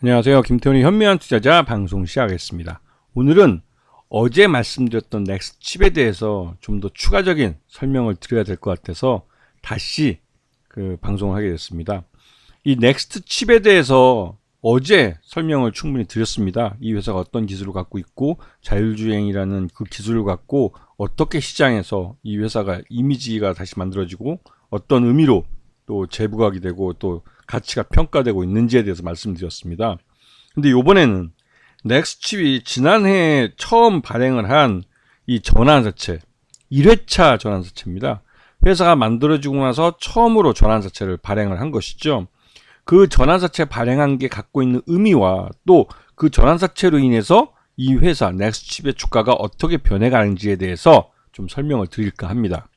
안녕하세요. 김태훈의 현명한 투자자 방송 시작하겠습니다. 오늘은 어제 말씀드렸던 넥스트칩에 대해서 좀 더 추가적인 설명을 드려야 될 것 같아서 다시 방송을 하게 됐습니다. 이 넥스트칩에 대해서 어제 설명을 충분히 드렸습니다. 이 회사가 어떤 기술을 갖고 있고 자율주행이라는 그 기술을 갖고 어떻게 시장에서 이 회사가 이미지가 다시 만들어지고 어떤 의미로 또 재부각이 되고 또 가치가 평가되고 있는지에 대해서 말씀드렸습니다. 근데 이번에는 넥스칩이 지난해 처음 발행을 한 이 전환사채 1회차 전환사채입니다. 회사가 만들어지고 나서 처음으로 전환사채를 발행을 한 것이죠. 그 전환사채 발행한 게 갖고 있는 의미와 또 그 전환사채로 인해서 이 회사 넥스칩의 주가가 어떻게 변해가는지에 대해서 좀 설명을 드릴까 합니다.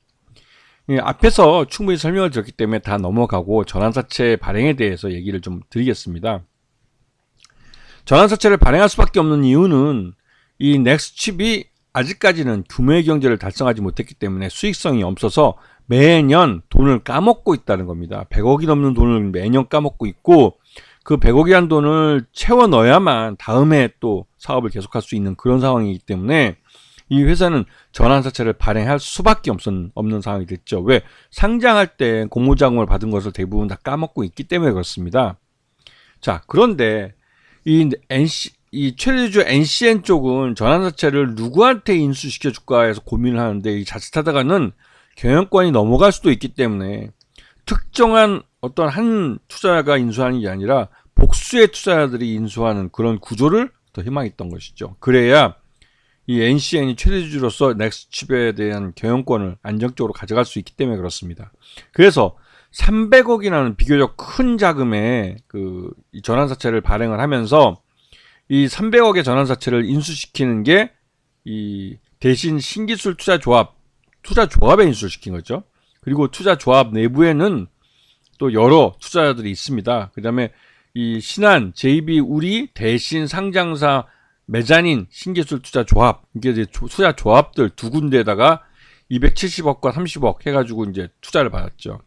앞에서 충분히 설명을 드렸기 때문에 다 넘어가고 전환사채 발행에 대해서 얘기를 좀 드리겠습니다. 전환사채를 발행할 수밖에 없는 이유는 이 넥스칩이 아직까지는 규모의 경제를 달성하지 못했기 때문에 수익성이 없어서 매년 돈을 까먹고 있다는 겁니다. 100억이 넘는 돈을 매년 까먹고 있고 그 100억이란 돈을 채워 넣어야만 다음에 또 사업을 계속할 수 있는 그런 상황이기 때문에 이 회사는 전환사채를 발행할 수밖에 없는 상황이 됐죠. 왜? 상장할 때 공모자금을 받은 것을 대부분 다 까먹고 있기 때문에 그렇습니다. 자, 그런데 이 최대주 NCN 쪽은 전환사채를 누구한테 인수시켜 줄까 해서 고민을 하는데 이 자칫하다가는 경영권이 넘어갈 수도 있기 때문에 특정한 어떤 한 투자자가 인수하는 게 아니라 복수의 투자자들이 인수하는 그런 구조를 더 희망했던 것이죠. 그래야 이 NCN이 최대주주로서 넥스칩에 대한 경영권을 안정적으로 가져갈 수 있기 때문에 그렇습니다. 그래서 300억이라는 비교적 큰 자금의 이 전환사채를 발행을 하면서 이 300억의 전환사채를 인수시키는 게 이 대신 신기술 투자조합에 인수를 시킨 거죠. 그리고 투자조합 내부에는 또 여러 투자자들이 있습니다. 그 다음에 이 신한, JB, 우리, 대신 상장사, 메자닌, 신기술 투자조합, 이게 이제 투자조합들 두 군데에다가 270억과 30억 해가지고 이제 투자를 받았죠.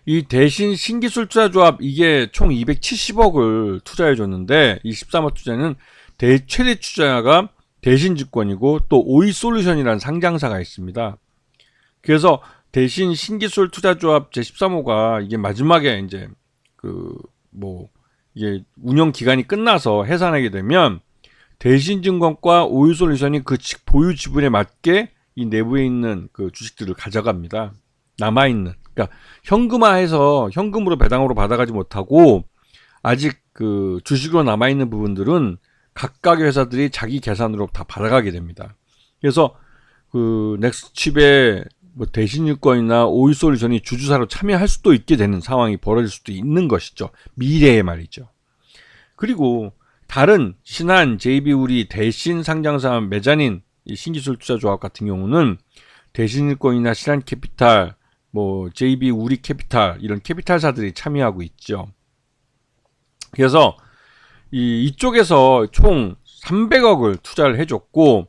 이 대신 신기술 투자조합 이게 총 270억을 투자해 줬는데 이 13억 투자는 최대 투자가 대신증권이고 또 오이솔루션이라는 상장사가 있습니다. 그래서 대신 신기술 투자조합 제13호가 이게 마지막에 이제 이게 운영 기간이 끝나서 해산하게 되면 대신증권과 오이솔루션이 그 보유 지분에 맞게 이 내부에 있는 그 주식들을 가져갑니다. 남아있는. 그러니까 현금화해서 현금으로 배당으로 받아가지 못하고 아직 그 주식으로 남아있는 부분들은 각각의 회사들이 자기 계산으로 다 받아가게 됩니다. 그래서 그 넥스칩의 대신증권이나 오이솔루션이 주주사로 참여할 수도 있게 되는 상황이 벌어질 수도 있는 것이죠. 미래에 말이죠. 그리고 다른 신한, JB우리, 대신 상장사 메자닌 신기술 투자조합 같은 경우는 대신증권이나 신한캐피탈, JB우리 캐피탈 이런 캐피탈사들이 참여하고 있죠. 그래서 이쪽에서 총 300억을 투자를 해줬고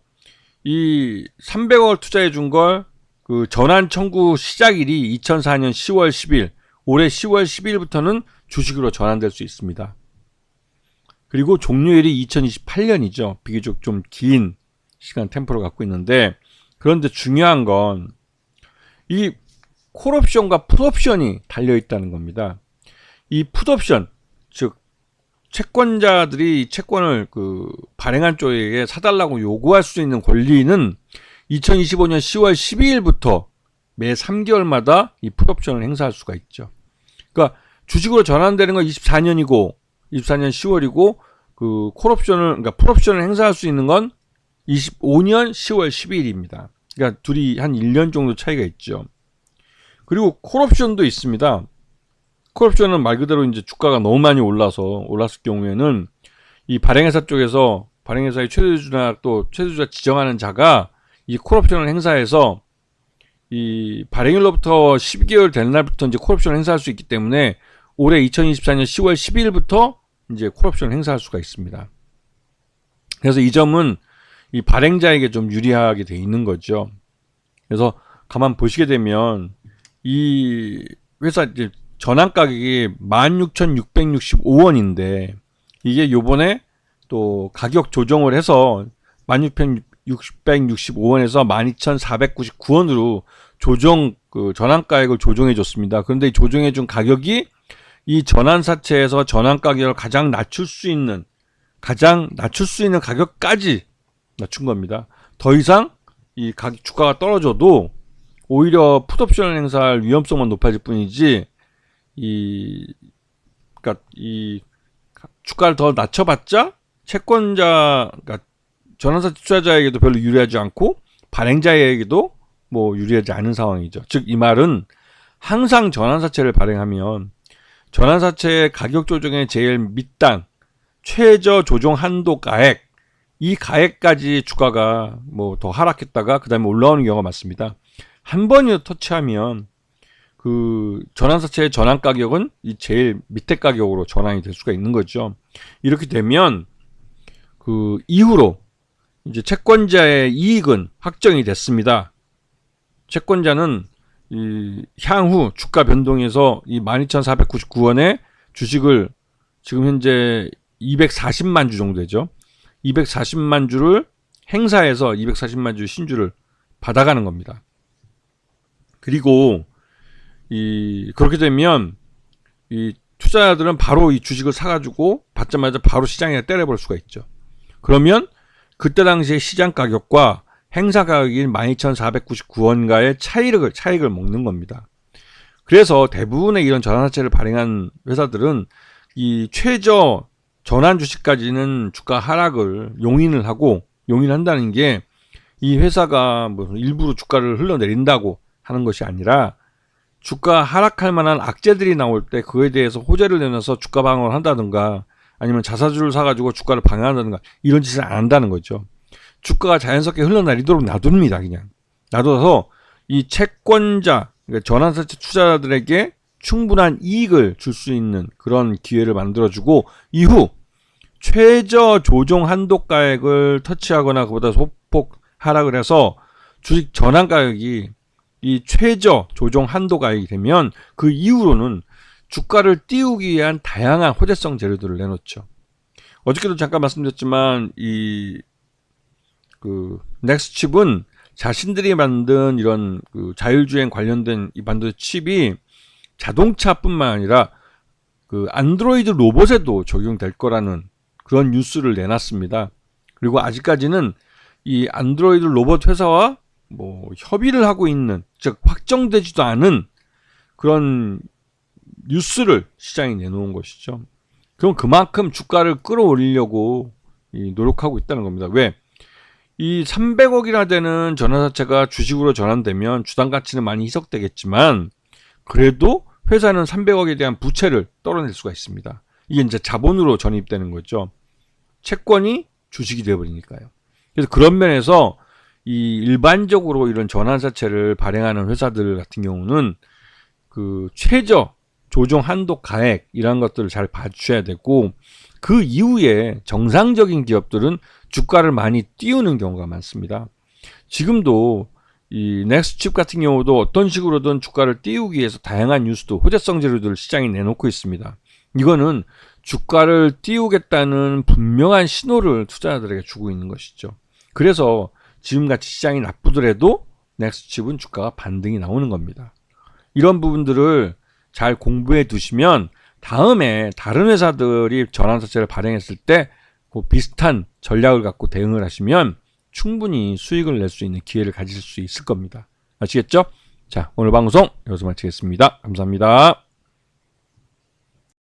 이 300억을 투자해 준 걸 그 전환 청구 시작일이 2004년 10월 10일, 올해 10월 10일부터는 주식으로 전환될 수 있습니다. 그리고 종료일이 2028년이죠. 비교적 좀 긴 시간 템포를 갖고 있는데 그런데 중요한 건 이 콜옵션과 풋옵션이 달려있다는 겁니다. 이 풋옵션, 즉 채권자들이 채권을 발행한 쪽에게 사달라고 요구할 수 있는 권리는 2025년 10월 12일부터 매 3개월마다 이 풋옵션을 행사할 수가 있죠. 그러니까 주식으로 전환되는 건 24년 10월이고 그 그러니까 풋옵션을 행사할 수 있는 건 25년 10월 12일입니다. 그러니까 둘이 한 1년 정도 차이가 있죠. 그리고 콜옵션도 있습니다. 콜옵션은 말 그대로 이제 주가가 너무 많이 올랐을 경우에는 이 발행회사 쪽에서 발행회사의 최대주주나 또 최대주주가 지정하는 자가 이 콜옵션을 행사해서 이 발행일로부터 12개월 된 날부터 이제 콜옵션을 행사할 수 있기 때문에 올해 2024년 10월 12일부터 이제 콜옵션을 행사할 수가 있습니다. 그래서 이 점은 이 발행자에게 좀 유리하게 돼 있는 거죠. 그래서 가만 보시게 되면 이 회사 이제 전환 가격이 16,665원인데 이게 요번에 또 가격 조정을 해서 16,665원에서 12,499원으로 조정 그 전환 가격을 조정해 줬습니다. 그런데 이 조정해 준 가격이 이 전환사채에서 전환 가격을 가장 낮출 수 있는 가격까지 낮춘 겁니다. 더 이상 이 주가가 떨어져도 오히려 풋옵션을 행사할 위험성만 높아질 뿐이지 그러니까 이 주가를 더 낮춰봤자 채권자, 그러니까 전환사채 투자자에게도 별로 유리하지 않고 발행자에게도 뭐 유리하지 않은 상황이죠. 즉 이 말은 항상 전환사채를 발행하면 전환사채의 가격 조정의 제일 밑단 최저 조정 한도 가액, 이 가액까지 주가가 뭐 더 하락했다가 그 다음에 올라오는 경우가 많습니다. 한 번이라도 터치하면 그 전환사채의 전환 가격은 이 제일 밑에 가격으로 전환이 될 수가 있는 거죠. 이렇게 되면 그 이후로 이제 채권자의 이익은 확정이 됐습니다. 채권자는 이 향후 주가 변동에서 이 12,499원의 주식을 지금 현재 240만 주 정도 되죠. 240만 주를 행사해서 240만 주 신주를 받아가는 겁니다. 그리고 그렇게 되면 이 투자자들은 바로 이 주식을 사가지고 받자마자 바로 시장에 때려볼 수가 있죠. 그러면 그때 당시의 시장 가격과 행사 가격인 12,499원가의 차익을 먹는 겁니다. 그래서 대부분의 이런 전환사채를 발행한 회사들은 이 최저 전환 주식까지는 주가 하락을 용인한다는 게 이 회사가 뭐 일부러 주가를 흘러내린다고 하는 것이 아니라 주가 하락할 만한 악재들이 나올 때 그에 대해서 호재를 내놔서 주가 방어를 한다든가 아니면 자사주를 사가지고 주가를 방어한다든가 이런 짓을 안 한다는 거죠. 주가가 자연스럽게 흘러내리도록 놔둡니다. 그냥 놔둬서 이 채권자, 그러니까 전환사채 투자자들에게 충분한 이익을 줄 수 있는 그런 기회를 만들어주고 이후 최저 조정 한도 가액을 터치하거나 그보다 소폭 하락을 해서 주식 전환 가격이 이 최저 조정 한도 가액이 되면 그 이후로는 주가를 띄우기 위한 다양한 호재성 재료들을 내놓죠. 어저께도 잠깐 말씀드렸지만 넥스칩은 자신들이 만든 이런 그 자율주행 관련된 이 반도체 칩이 자동차뿐만 아니라 그 안드로이드 로봇에도 적용될 거라는 그런 뉴스를 내놨습니다. 그리고 아직까지는 이 안드로이드 로봇 회사와 뭐 협의를 하고 있는, 즉 확정되지도 않은 그런 뉴스를 시장에 내놓은 것이죠. 그럼 그만큼 주가를 끌어올리려고 노력하고 있다는 겁니다. 왜? 이 300억이나 되는 전환사채가 주식으로 전환되면 주당 가치는 많이 희석되겠지만 그래도 회사는 300억에 대한 부채를 떨어낼 수가 있습니다. 이게 이제 자본으로 전입되는 거죠. 채권이 주식이 되어버리니까요. 그래서 그런 면에서 이 일반적으로 이런 전환사채를 발행하는 회사들 같은 경우는 그 최저 조정 한도 가액 이런 것들을 잘 봐주셔야 되고 그 이후에 정상적인 기업들은 주가를 많이 띄우는 경우가 많습니다. 지금도 이 넥스칩 같은 경우도 어떤 식으로든 주가를 띄우기 위해서 다양한 뉴스도 호재성 재료들을 시장에 내놓고 있습니다. 이거는 주가를 띄우겠다는 분명한 신호를 투자자들에게 주고 있는 것이죠. 그래서 지금같이 시장이 나쁘더라도 넥스칩은 주가가 반등이 나오는 겁니다. 이런 부분들을 잘 공부해 두시면 다음에 다른 회사들이 전환사채를 발행했을 때 그 비슷한 전략을 갖고 대응을 하시면 충분히 수익을 낼 수 있는 기회를 가질 수 있을 겁니다. 아시겠죠? 자, 오늘 방송 여기서 마치겠습니다. 감사합니다.